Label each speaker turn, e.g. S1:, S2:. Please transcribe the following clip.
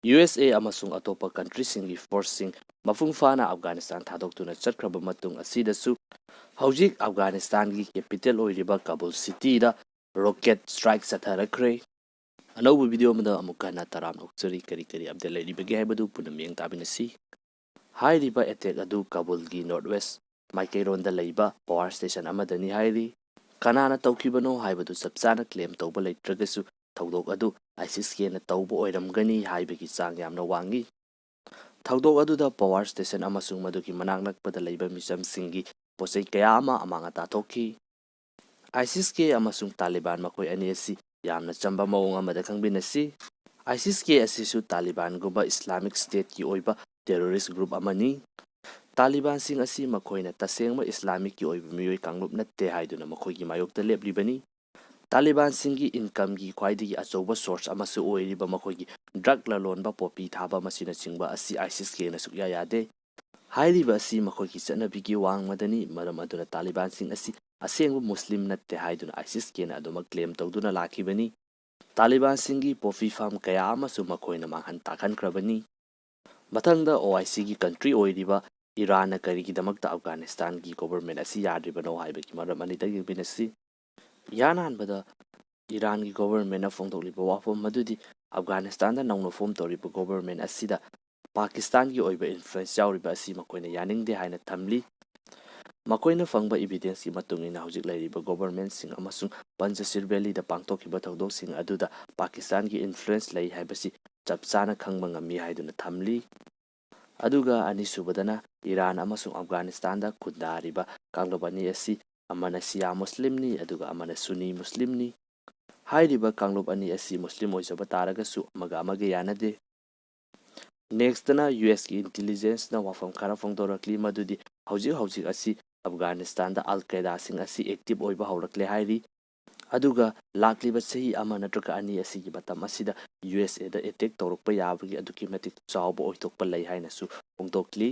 S1: USA ꯑꯃꯁꯨꯡ ꯑꯇꯣꯞꯄ ꯀꯟꯇ꯭ꯔꯤꯁꯤꯡꯒꯤ ꯐꯣꯔꯁꯁꯤꯡ ꯃꯄꯨꯡ ꯐꯥꯅ ꯑꯐꯒꯥꯅꯤꯁꯇꯥꯟ ꯊꯥꯗꯣꯛꯇꯨꯅ ꯆꯠꯈ꯭ꯔꯕ ꯃꯇꯨꯡ ꯑꯁꯤꯗꯁꯨ ꯍꯧꯖꯤꯛ ꯑꯐꯒꯥꯅꯤꯁꯇꯥꯟꯒꯤ ꯀꯦꯄꯤꯇꯦꯜ ꯑꯣꯏꯔꯤꯕ ꯀꯥꯕꯨꯜ ꯁꯤꯇꯤꯗ ꯔꯣꯀꯦꯠ ꯁ꯭ꯇ꯭ꯔꯥꯏꯛ ꯆꯠꯊꯔꯛꯈ꯭ꯔꯦ꯫ ꯑꯅꯧꯕ ꯚꯤꯗꯤꯑꯣ ꯑꯃꯗ ꯑꯃꯨꯛꯀ ꯍꯟꯅ ꯇꯔꯥꯝꯅ ꯑꯣꯛꯆꯔꯤ꯫ ꯀꯔꯤ ꯑꯞꯗꯦꯠ ꯂꯩꯔꯤꯕꯒꯦ ꯍꯥꯏꯕꯗꯨ ꯄꯨꯟꯅ ꯃꯤꯠꯌꯦꯡ ꯇꯥꯃꯤꯟꯅꯁꯤ꯫ ꯍꯥꯏꯔꯤꯕ ꯑꯦꯇꯦꯛ ꯑꯗꯨ ꯀꯥꯕꯨꯜꯒꯤ ꯅꯣꯔꯊ ꯋꯦꯁ ꯃꯥꯏꯀꯩꯔꯣꯝꯗ ꯂꯩꯕ ꯄꯥꯋꯔ ꯁ꯭ꯇꯦꯁꯟ ꯑꯃꯗꯅꯤ ꯍꯥꯏꯔꯤ꯫ ꯀꯅꯥꯅ ꯇꯧꯈꯤꯕꯅꯣ ꯍꯥꯏꯕꯗꯨ ꯆꯞ ꯆꯥꯅ ꯀ꯭ꯂꯦꯝ ꯇꯧꯕ ꯂꯩꯇ꯭ꯔꯒꯁꯨ ꯊꯧꯗꯣꯛ ꯑꯗꯨ ISISꯀꯦꯅ ꯇꯧꯕ ꯑꯣꯏꯔꯝꯒꯅꯤ ꯍꯥꯏꯕꯒꯤ ꯆꯥꯡ ꯌꯥꯝꯅ ꯋꯥꯡꯏ꯫ ꯊꯧꯗꯣꯛ ꯑꯗꯨꯗ ꯄꯥꯋꯔ ꯁ꯭ꯇꯦꯁꯟ ꯑꯃꯁꯨꯡ ꯃꯗꯨꯒꯤ ꯃꯅꯥꯛ ꯅꯛꯄꯗ ꯂꯩꯕ ꯃꯤꯆꯝꯁꯤꯡꯒꯤ ꯄꯣꯠꯆꯩ ꯀꯌꯥ ꯑꯃ ꯑꯃꯥꯡ ꯑꯇꯥ ꯊꯣꯛꯈꯤ꯫ ISISK ꯑꯃꯁꯨꯡ ꯇꯥꯂꯤꯕꯥꯟ ꯃꯈꯣꯏ ꯑꯅꯤ ꯑꯁꯤ ꯌꯥꯝꯅ ꯆꯝꯕ ꯃꯑꯣꯡ ꯑꯃꯗ ꯈꯪꯃꯤꯟꯅꯁꯤ꯫ ISISK ꯑꯁꯤꯁꯨ ꯇꯥꯂꯤꯕꯥꯟꯒꯨꯝꯕ ꯏꯁꯂꯥꯃꯤꯛ ꯁ꯭ꯇꯦꯠꯀꯤ ꯑꯣꯏꯕ ꯇꯦꯔꯣꯔꯤꯁꯠ ꯒ꯭ꯔꯨꯞ ꯑꯃꯅꯤ꯫ ꯇꯥꯂꯤꯕꯥꯟꯁꯤꯡ ꯑꯁꯤ ꯃꯈꯣꯏꯅ ꯇꯁꯦꯡꯕ ꯏꯁꯂꯥꯃꯤꯛꯀꯤ ꯑꯣꯏꯕ ꯃꯤꯑꯣꯏ ꯀꯥꯡꯂꯨꯞ ꯅꯠꯇꯦ ꯍꯥꯏꯗꯨꯅ ꯃꯈꯣꯏꯒꯤ ꯃꯥꯌꯣꯛꯇ ꯂꯦꯞꯂꯤꯕꯅꯤ꯫ ꯇꯥꯂꯤꯕꯥꯟꯁꯤꯡꯒꯤ ꯏꯟꯀꯝꯒꯤ ꯈ꯭ꯋꯥꯏꯗꯒꯤ ꯑꯆꯧꯕ ꯁꯣꯔꯁ ꯑꯃꯁꯨ ꯑꯣꯏꯔꯤꯕ ꯃꯈꯣꯏꯒꯤ ꯗ꯭ꯔꯒ ꯂꯂꯣꯟꯕ, ꯄꯣꯄꯤ ꯊꯥꯕ ꯃꯁꯤꯅꯆꯤꯡꯕ ꯑꯁꯤ ISISKꯅ ꯁꯨꯛꯌꯥ ꯌꯥꯗꯦ꯫ ꯍꯥꯏꯔꯤꯕ ꯑꯁꯤ ꯃꯈꯣꯏꯒꯤ ꯆꯠꯅꯕꯤꯒꯤ ꯋꯥꯡꯃꯗꯅꯤ, ꯃꯔꯝ ꯑꯗꯨꯅ ꯇꯥꯂꯤꯕꯥꯟꯁꯤꯡ ꯑꯁꯤ ꯑꯁꯦꯡꯕ ꯃꯨꯁꯂꯤꯝ ꯅꯠꯇꯦ ꯍꯥꯏꯗꯨꯅ ISISKꯅ ꯑꯗꯨꯃꯛ ꯀ꯭ꯂꯦꯝ ꯇꯧꯗꯨꯅ ꯂꯥꯛꯈꯤꯕꯅꯤ꯫ ꯇꯥꯂꯤꯕꯥꯟꯁꯤꯡꯒꯤ ꯄꯣꯄꯤ ꯐꯥꯔꯝ ꯀꯌꯥ ꯑꯃꯁꯨ ꯃꯈꯣꯏꯅ ꯃꯥꯡꯍꯟ ꯇꯥꯛꯍꯟꯈ꯭ꯔꯕꯅꯤ꯫ ꯃꯊꯪꯗ OICꯒꯤ ꯀꯟꯇ꯭ꯔꯤ ꯑꯣꯏꯔꯤꯕ ꯏꯔꯥꯟꯅ ꯀꯔꯤꯒꯤꯗꯃꯛꯇ ꯑꯐꯒꯥꯅꯤꯁꯇꯥꯟꯒꯤ ꯒꯣꯚꯔꯟꯃꯦꯟꯠ ꯑꯁꯤ ꯌꯥꯗ꯭ꯔꯤꯕꯅꯣ ꯍꯥꯏꯕꯒꯤ ꯃꯔꯝ ꯑꯅꯤꯗ ꯌꯦꯡꯃꯤꯟꯅꯁꯤ꯫ ꯏꯍꯥꯟ ꯍꯥꯟꯕꯗ ꯏꯔꯥꯟꯒꯤ ꯒꯣꯚꯔꯟꯃꯦꯟꯠꯅ ꯐꯣꯡꯗꯣꯛꯂꯤꯕ ꯋꯥꯐꯝ ꯑꯗꯨꯗꯤ ꯑꯐꯒꯥꯅꯤꯁꯇꯥꯟꯗ ꯅꯧꯅ ꯐꯣꯔꯝ ꯇꯧꯔꯤꯕ ꯒꯣꯚꯔꯟꯃꯦꯟꯠ ꯑꯁꯤꯗ ꯄꯥꯀꯤꯁꯇꯥꯟꯒꯤ ꯑꯣꯏꯕ ꯏꯟꯐ꯭ꯂꯨꯌꯦꯟꯁ ꯌꯥꯎꯔꯤꯕ ꯑꯁꯤ ꯃꯈꯣꯏꯅ ꯌꯥꯅꯤꯡꯗꯦ ꯍꯥꯏꯅ ꯊꯝꯂꯤ꯫ ꯃꯈꯣꯏꯅ ꯐꯪꯕ ꯏꯚꯤꯗꯦꯟꯁꯀꯤ ꯃꯇꯨꯡ ꯏꯟꯅ ꯍꯧꯖꯤꯛ ꯂꯩꯔꯤꯕ ꯒꯣꯚꯔꯟꯃꯦꯟꯠꯁꯤꯡ ꯑꯃꯁꯨꯡ ꯄꯟꯖꯁꯤꯔ ꯚꯦꯂꯤꯗ ꯄꯥꯡꯊꯣꯛꯈꯤꯕ ꯊꯧꯗꯣꯛꯁꯤꯡ ꯑꯗꯨꯗ ꯄꯥꯀꯤꯁꯇꯥꯟꯒꯤ ꯏꯟꯐ꯭ꯂꯨꯌꯦꯟꯁ ꯂꯩ ꯍꯥꯏꯕꯁꯤ ꯆꯞ ꯆꯥꯅ ꯈꯪꯕ ꯉꯝꯃꯤ ꯍꯥꯏꯗꯨꯅ ꯊꯝꯂꯤ꯫ ꯑꯗꯨꯒ ꯑꯅꯤꯁꯨꯕꯗꯅ ꯏꯔꯥꯟ ꯑꯃꯁꯨꯡ ꯑꯐꯒꯥꯅꯤꯁꯇꯥꯟꯗ ꯈꯨꯟꯗꯥꯔꯤꯕ ꯀꯥꯡꯂꯨꯞ ꯑꯅꯤ ꯑꯁꯤ ꯑꯃꯅ ꯁꯤꯌꯥ ꯃꯨꯁꯂꯤꯝꯅꯤ ꯑꯗꯨꯒ ꯑꯃꯅ ꯁꯨꯟꯅꯤ ꯃꯨꯁꯂꯤꯝꯅꯤ꯫ ꯍꯥꯏꯔꯤꯕ ꯀꯥꯡꯂꯨꯞ ꯑꯅꯤ ꯑꯁꯤ ꯃꯨꯁꯂꯤꯝ ꯑꯣꯏꯖꯕ ꯇꯥꯔꯒꯁꯨ ꯑꯃꯒ ꯌꯥꯅꯗꯦ꯫ ꯅꯦꯛꯁꯇꯅ USꯀꯤ ꯏꯟꯇꯤꯂꯤꯖꯦꯟꯁꯅ ꯋꯥꯐꯝ ꯈꯔ ꯐꯣꯡꯗꯣꯔꯛꯂꯤ ꯃꯗꯨꯗꯤ ꯍꯧꯖꯤꯛ ꯑꯁꯤ ꯑꯐꯒꯥꯅꯤꯁꯇꯥꯟꯗ ꯑꯜ ꯀꯥꯏꯗꯥꯁꯤꯡ ꯑꯁꯤ ꯑꯦꯛꯇꯤꯚ ꯑꯣꯏꯕ ꯍꯧꯔꯛꯂꯦ ꯍꯥꯏꯔꯤ꯫ ꯑꯗꯨꯒ ꯂꯥꯛꯂꯤꯕ ꯆꯍꯤ ꯑꯃ ꯅꯠꯇ꯭ꯔꯒ ꯑꯅꯤ ꯑꯁꯤꯒꯤ ꯃꯇꯝ ꯑꯁꯤꯗ USAꯗ ꯑꯦꯇꯦꯛ ꯇꯧꯔꯛꯄ ꯌꯥꯕꯒꯤ ꯑꯗꯨꯛꯀꯤ ꯃꯇꯤꯛ ꯆꯥꯎꯕ ꯑꯣꯏꯊꯣꯛꯄ ꯂꯩ ꯍꯥꯏꯅꯁꯨ ꯐꯣꯡꯗꯣꯛꯂꯤ꯫